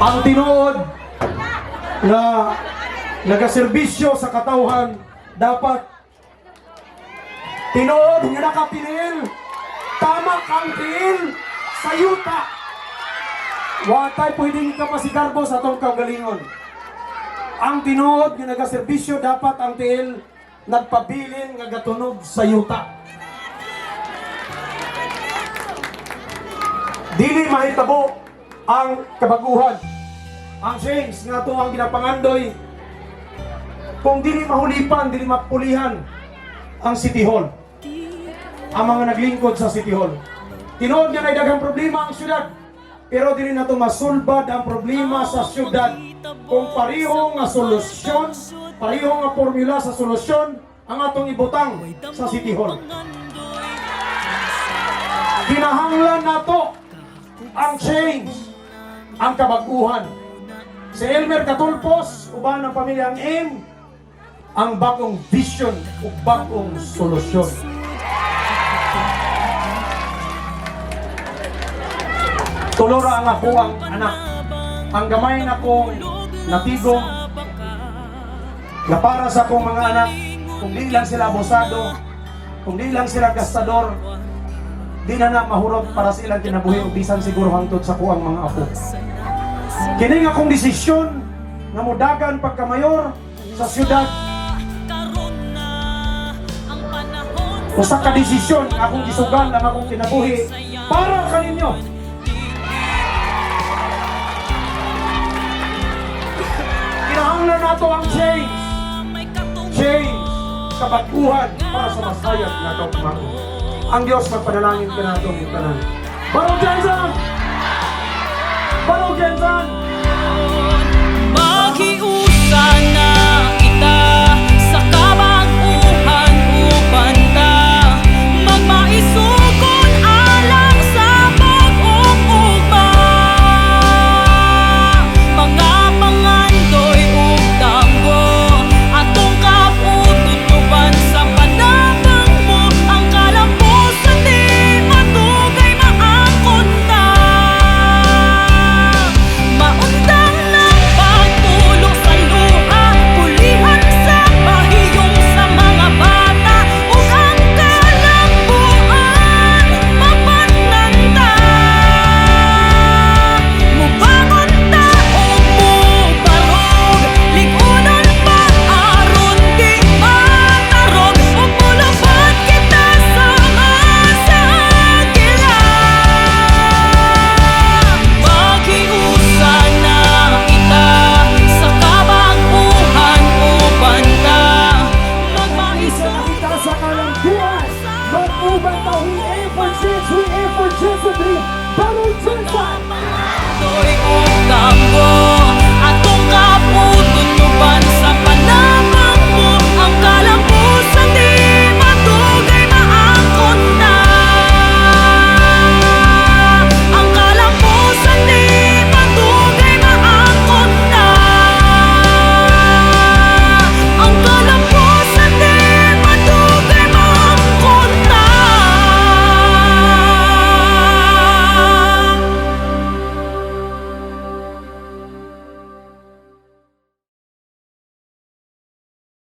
Ang tinuod na nagaserbisyo sa katawhan dapat tinuod nga nakapinil tama kang tiil sa yuta. Watay pwedeng kapasigarbo sa atong kaugalingon. Ang tinuod nga nagaserbisyo dapat ang tiil nagpabilin nga gatunog sa yuta. Dili mahitabo ang kabaguhan, ang change nga ito ang ginapangandoy kung dili mahulipan, dili mapulihan ang City Hall, ang mga naglingkod sa City Hall. Tinuod nga na daghang problema ang syudad, pero dili na ito masulbad ang problema sa syudad kung pareho nga solusyon, pareho nga formula sa solusyon ang atong ibutang sa City Hall. Kinahanglan na ito ang change, ang kabaguhan. Si Elmer Catulpos, uban ng pamilyang M, ang bagong vision o bagong solusyon. Tulora ang ako ang anak, ang gamay na kong natigong na para sa akong mga anak, kung di lang sila abusado, kung di lang sila gastador, di na mahurot para sa ilang kinabuhi o bisan siguro hangtod sa kuang mga apo. Kini nga akong desisyon na mudagan pagkamayor sa syudad. Usa ka desisyon nga akong gisugan ang akong kinabuhi para kaninyo. Kinahanglan nato ang change. Change, kabaguhan para sa masayat na kaumago. Ang Diyos magpadalangin ka na itong tanan. Barog Jensen! Barog Jensen! Maghiusan na kita sa kabaguhan uban ta magmaisugon alang sa bagong ugma. Mga pangandoy ug tanggo atong kapututuban sa panabang mo ang kalampusan di matugay maakot ta. Maundang ng pagtulong sa luha, pulihan sa pahiyong sa mga bata ug ang kalambuan mapananta. Mubangon ta ug mubarog, ligunon pa aron di matarog ug mulupad kita sama sa agila. Maghiusan na kita sa kabaguhan uban ta Isa na kita sa kalambuan. Mag-uban tao, we aim for change, we aim for change. Barog Jensen! magmamandoy